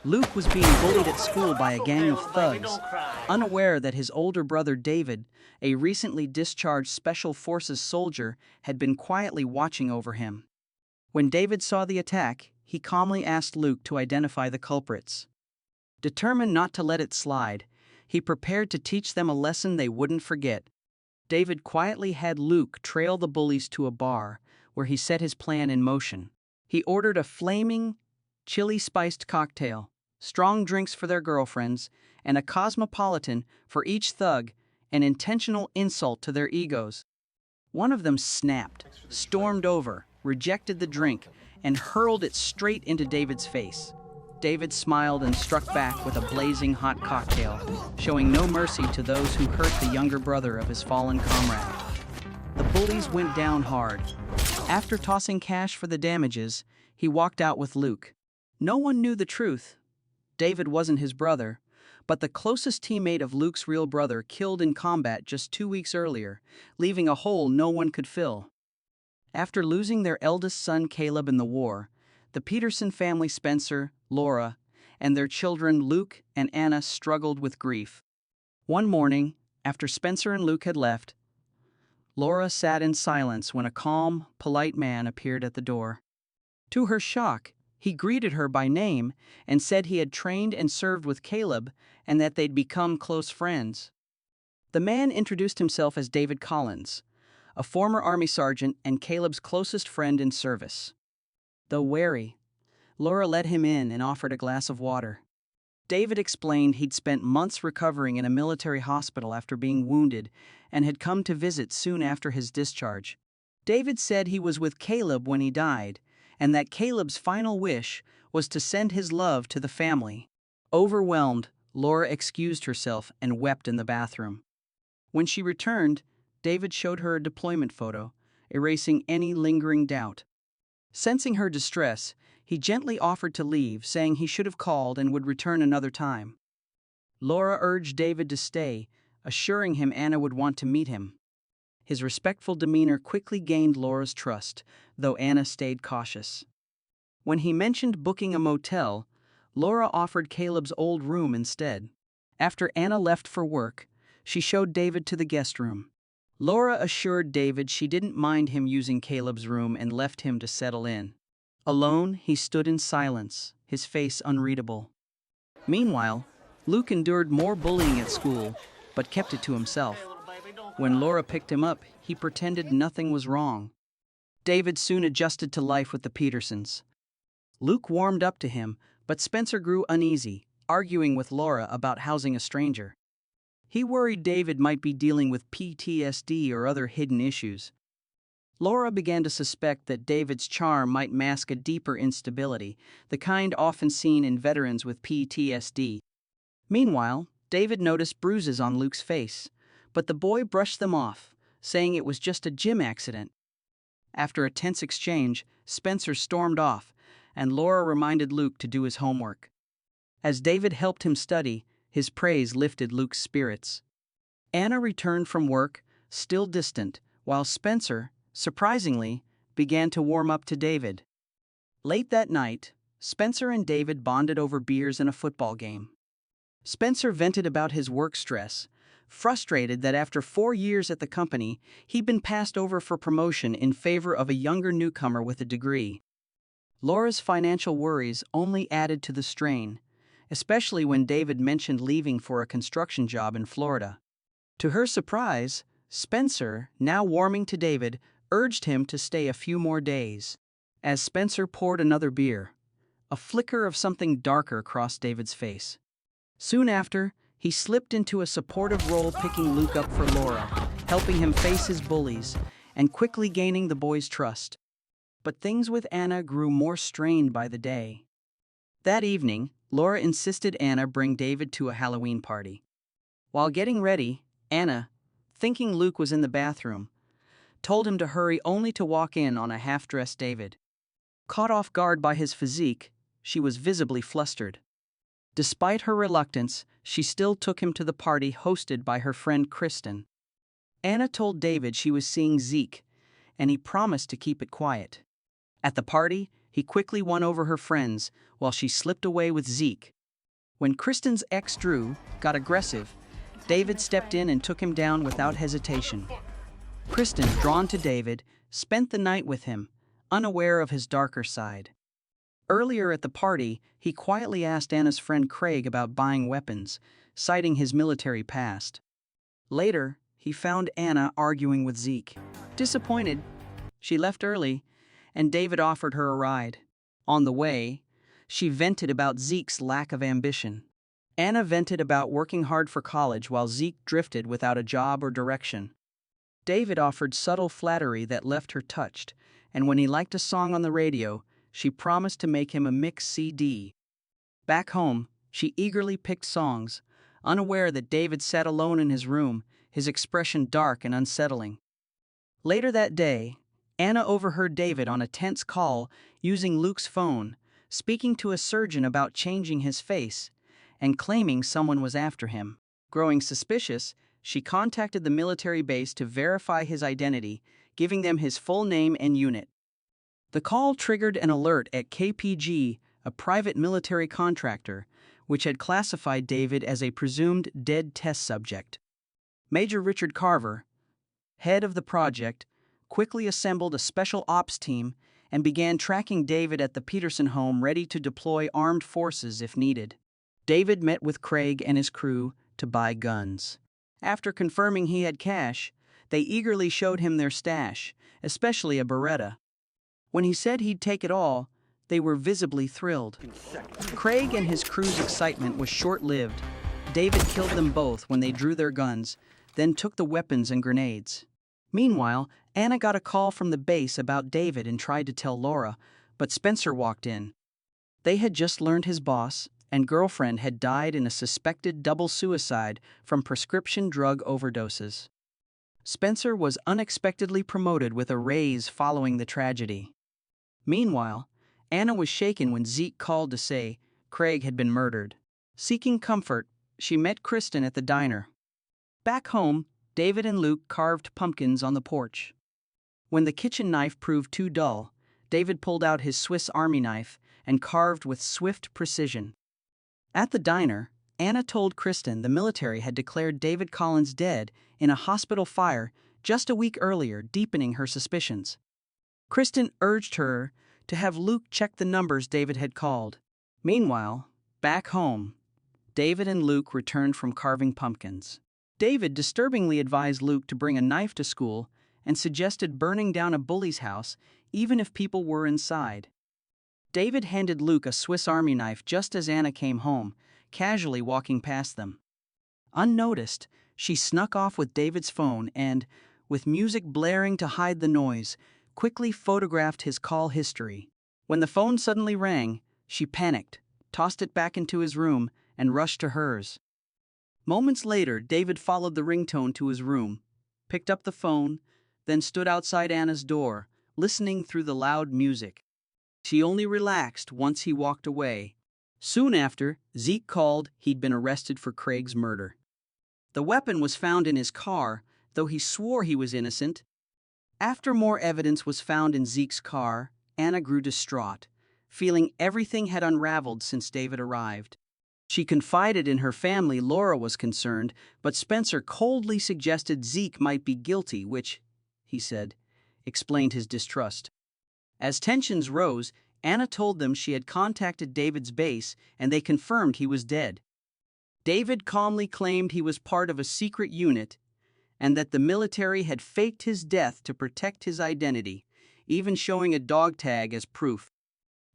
Luke was being bullied at school by a gang of thugs, unaware that his older brother David, a recently discharged Special Forces soldier, had been quietly watching over him. When David saw the attack, he calmly asked Luke to identify the culprits. Determined not to let it slide, he prepared to teach them a lesson they wouldn't forget. David quietly had Luke trail the bullies to a bar, where he set his plan in motion. He ordered a flaming, chili-spiced cocktail, strong drinks for their girlfriends, and a cosmopolitan for each thug, an intentional insult to their egos. One of them snapped, stormed over, rejected the drink, and hurled it straight into David's face. David smiled and struck back with a blazing hot cocktail, showing no mercy to those who hurt the younger brother of his fallen comrade. The bullies went down hard. After tossing cash for the damages, he walked out with Luke. No one knew the truth. David wasn't his brother, but the closest teammate of Luke's real brother killed in combat just 2 weeks earlier, leaving a hole no one could fill. After losing their eldest son Caleb in the war, the Peterson family, Spencer, Laura, and their children Luke and Anna struggled with grief. One morning, after Spencer and Luke had left, Laura sat in silence when a calm, polite man appeared at the door. To her shock, he greeted her by name and said he had trained and served with Caleb and that they'd become close friends. The man introduced himself as David Collins, a former Army sergeant and Caleb's closest friend in service. Though wary, Laura let him in and offered a glass of water. David explained he'd spent months recovering in a military hospital after being wounded and had come to visit soon after his discharge. David said he was with Caleb when he died, and that Caleb's final wish was to send his love to the family. Overwhelmed, Laura excused herself and wept in the bathroom. When she returned, David showed her a deployment photo, erasing any lingering doubt. Sensing her distress, he gently offered to leave, saying he should have called and would return another time. Laura urged David to stay, assuring him Anna would want to meet him. His respectful demeanor quickly gained Laura's trust, though Anna stayed cautious. When he mentioned booking a motel, Laura offered Caleb's old room instead. After Anna left for work, she showed David to the guest room. Laura assured David she didn't mind him using Caleb's room and left him to settle in. Alone, he stood in silence, his face unreadable. Meanwhile, Luke endured more bullying at school, but kept it to himself. When Laura picked him up, he pretended nothing was wrong. David soon adjusted to life with the Petersons. Luke warmed up to him, but Spencer grew uneasy, arguing with Laura about housing a stranger. He worried David might be dealing with PTSD or other hidden issues. Laura began to suspect that David's charm might mask a deeper instability, the kind often seen in veterans with PTSD. Meanwhile, David noticed bruises on Luke's face, but the boy brushed them off, saying it was just a gym accident. After a tense exchange, Spencer stormed off, and Laura reminded Luke to do his homework. As David helped him study, his praise lifted Luke's spirits. Anna returned from work, still distant, while Spencer, surprisingly, began to warm up to David. Late that night, Spencer and David bonded over beers and a football game. Spencer vented about his work stress, frustrated that after 4 years at the company, he'd been passed over for promotion in favor of a younger newcomer with a degree. Laura's financial worries only added to the strain, especially when David mentioned leaving for a construction job in Florida. To her surprise, Spencer, now warming to David, urged him to stay a few more days. As Spencer poured another beer, a flicker of something darker crossed David's face. Soon after, he slipped into a supportive role, picking Luke up for Laura, helping him face his bullies, and quickly gaining the boy's trust. But things with Anna grew more strained by the day. That evening, Laura insisted Anna bring David to a Halloween party. While getting ready, Anna, thinking Luke was in the bathroom, told him to hurry, only to walk in on a half-dressed David. Caught off guard by his physique, she was visibly flustered. Despite her reluctance, she still took him to the party hosted by her friend Kristen. Anna told David she was seeing Zeke, and he promised to keep it quiet. At the party, he quickly won over her friends while she slipped away with Zeke. When Kristen's ex Drew got aggressive, David stepped in and took him down without hesitation. Kristen, drawn to David, spent the night with him, unaware of his darker side. Earlier at the party, he quietly asked Anna's friend Craig about buying weapons, citing his military past. Later, he found Anna arguing with Zeke. Disappointed, she left early, and David offered her a ride. On the way, she vented about Zeke's lack of ambition. Anna vented about working hard for college while Zeke drifted without a job or direction. David offered subtle flattery that left her touched, and when he liked a song on the radio, she promised to make him a mix CD. Back home, she eagerly picked songs, unaware that David sat alone in his room, his expression dark and unsettling. Later that day, Anna overheard David on a tense call using Luke's phone, speaking to a surgeon about changing his face, and claiming someone was after him. Growing suspicious, she contacted the military base to verify his identity, giving them his full name and unit. The call triggered an alert at KPG, a private military contractor, which had classified David as a presumed dead test subject. Major Richard Carver, head of the project, quickly assembled a special ops team and began tracking David at the Peterson home, ready to deploy armed forces if needed. David met with Craig and his crew to buy guns. After confirming he had cash, they eagerly showed him their stash, especially a Beretta. When he said he'd take it all, they were visibly thrilled. Craig and his crew's excitement was short-lived. David killed them both when they drew their guns, then took the weapons and grenades. Meanwhile, Anna got a call from the base about David and tried to tell Laura, but Spencer walked in. They had just learned his boss and girlfriend had died in a suspected double suicide from prescription drug overdoses. Spencer was unexpectedly promoted with a raise following the tragedy. Meanwhile, Anna was shaken when Zeke called to say Craig had been murdered. Seeking comfort, she met Kristen at the diner. Back home, David and Luke carved pumpkins on the porch. When the kitchen knife proved too dull, David pulled out his Swiss Army knife and carved with swift precision. At the diner, Anna told Kristen the military had declared David Collins dead in a hospital fire just a week earlier, deepening her suspicions. Kristen urged her to have Luke check the numbers David had called. Meanwhile, back home, David and Luke returned from carving pumpkins. David disturbingly advised Luke to bring a knife to school and suggested burning down a Bullies' house even if people were inside. David handed Luke a Swiss Army knife just as Anna came home, casually walking past them. Unnoticed, she snuck off with David's phone and, with music blaring to hide the noise, quickly photographed his call history. When the phone suddenly rang, she panicked, tossed it back into his room, and rushed to hers. Moments later, David followed the ringtone to his room, picked up the phone, then stood outside Anna's door, listening through the loud music. She only relaxed once he walked away. Soon after, Zeke called he'd been arrested for Craig's murder. The weapon was found in his car, though he swore he was innocent. After more evidence was found in Zeke's car, Anna grew distraught, feeling everything had unraveled since David arrived. She confided in her family. Laura was concerned, but Spencer coldly suggested Zeke might be guilty, which, he said, explained his distrust. As tensions rose, Anna told them she had contacted David's base and they confirmed he was dead. David calmly claimed he was part of a secret unit and that the military had faked his death to protect his identity, even showing a dog tag as proof.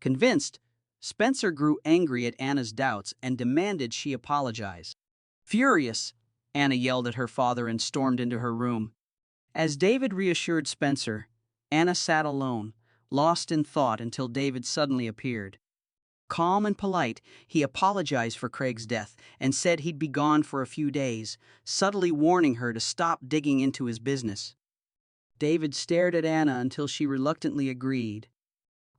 Convinced, Spencer grew angry at Anna's doubts and demanded she apologize. Furious, Anna yelled at her father and stormed into her room. As David reassured Spencer, Anna sat alone, lost in thought until David suddenly appeared. Calm and polite, he apologized for Craig's death and said he'd be gone for a few days, subtly warning her to stop digging into his business. David stared at Anna until she reluctantly agreed.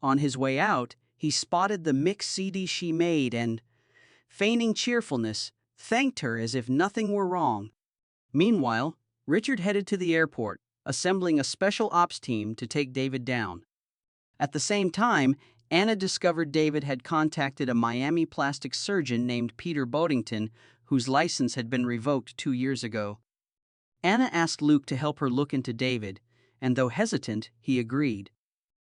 On his way out, he spotted the mix CD she made and, feigning cheerfulness, thanked her as if nothing were wrong. Meanwhile, Richard headed to the airport, assembling a special ops team to take David down. At the same time, Anna discovered David had contacted a Miami plastic surgeon named Peter Boddington, whose license had been revoked 2 years ago. Anna asked Luke to help her look into David, and though hesitant, he agreed.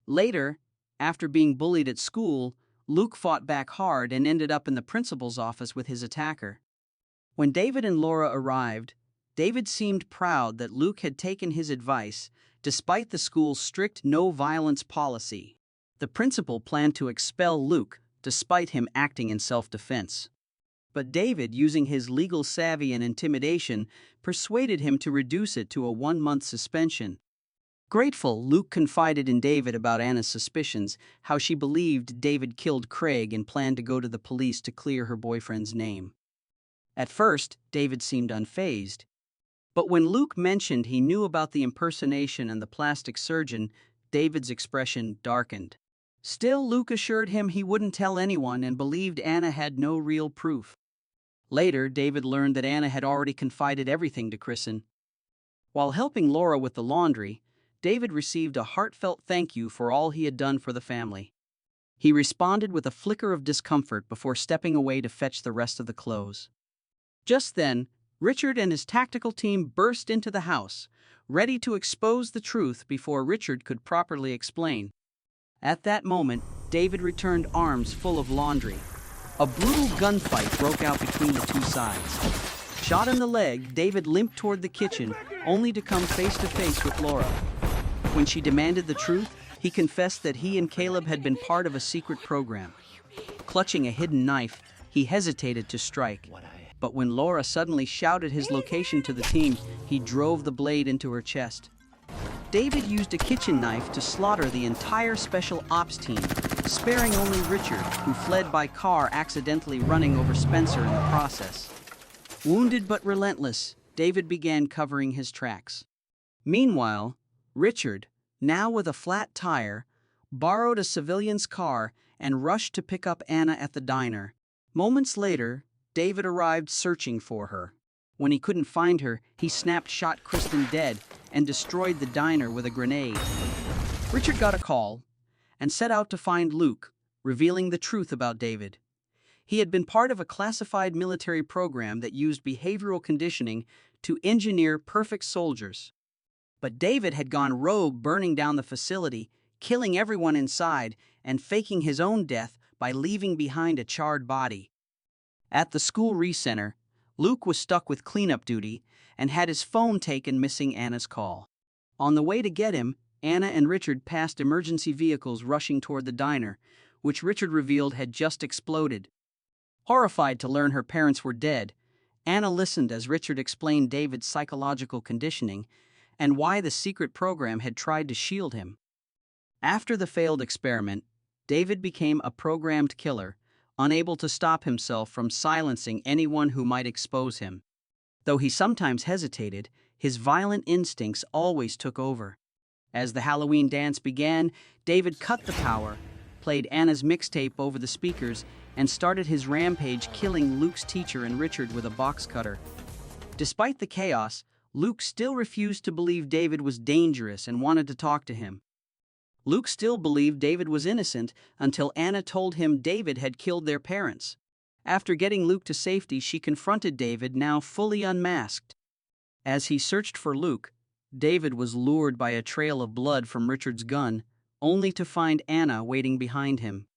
Later, after being bullied at school, Luke fought back hard and ended up in the principal's office with his attacker. When David and Laura arrived, David seemed proud that Luke had taken his advice, despite the school's strict no-violence policy. The principal planned to expel Luke, despite him acting in self-defense. But David, using his legal savvy and intimidation, persuaded him to reduce it to a 1-month suspension. Grateful, Luke confided in David about Anna's suspicions, how she believed David killed Craig and planned to go to the police to clear her boyfriend's name. At first, David seemed unfazed. But when Luke mentioned he knew about the impersonation and the plastic surgeon, David's expression darkened. Still, Luke assured him he wouldn't tell anyone and believed Anna had no real proof. Later, David learned that Anna had already confided everything to Kristen. While helping Laura with the laundry, David received a heartfelt thank you for all he had done for the family. He responded with a flicker of discomfort before stepping away to fetch the rest of the clothes. Just then, Richard and his tactical team burst into the house, ready to expose the truth before Richard could properly explain. At that moment, David returned arms full of laundry. A brutal gunfight broke out between the two sides. Shot in the leg, David limped toward the kitchen, only to come face to face with Laura. When she demanded the truth, he confessed that he and Caleb had been part of a secret program. Clutching a hidden knife, he hesitated to strike. But when Laura suddenly shouted his location to the team, he drove the blade into her chest. David used a kitchen knife to slaughter the entire special ops team, sparing only Richard, who fled by car, accidentally running over Spencer in the process. Wounded but relentless, David began covering his tracks. Meanwhile, Richard, now with a flat tire, borrowed a civilian's car and rushed to pick up Anna at the diner. Moments later, David arrived searching for her. When he couldn't find her, he shot Kristen dead and destroyed the diner with a grenade. Richard got a call and set out to find Luke, revealing the truth about David. He had been part of a classified military program that used behavioral conditioning to engineer perfect soldiers. But David had gone rogue, burning down the facility, killing everyone inside, and faking his own death by leaving behind a charred body. At the school recenter, Luke was stuck with cleanup duty and had his phone taken, missing Anna's call. On the way to get him, Anna and Richard passed emergency vehicles rushing toward the diner, which Richard revealed had just exploded. Horrified to learn her parents were dead, Anna listened as Richard explained David's psychological conditioning and why the secret program had tried to shield him. After the failed experiment, David became a programmed killer, unable to stop himself from silencing anyone who might expose him. Though he sometimes hesitated, his violent instincts always took over. As the Halloween dance began, David cut the power, played Anna's mixtape over the speakers, and started his rampage, killing Luke's teacher and Richard with a box cutter. Despite the chaos, Luke still refused to believe David was dangerous and wanted to talk to him. Luke still believed David was innocent until Anna told him David had killed their parents. After getting Luke to safety, she confronted David, now fully unmasked. As he searched for Luke, David was lured by a trail of blood from Richard's gun, only to find Anna waiting behind him.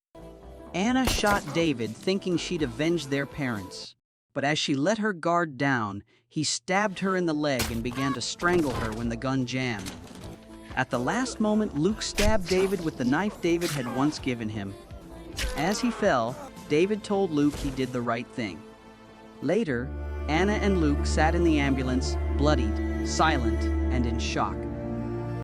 Anna shot David, thinking she'd avenged their parents. But as she let her guard down, he stabbed her in the leg and began to strangle her when the gun jammed. At the last moment, Luke stabbed David with the knife David had once given him. As he fell, David told Luke he did the right thing. Later, Anna and Luke sat in the ambulance, bloodied, silent, and in shock.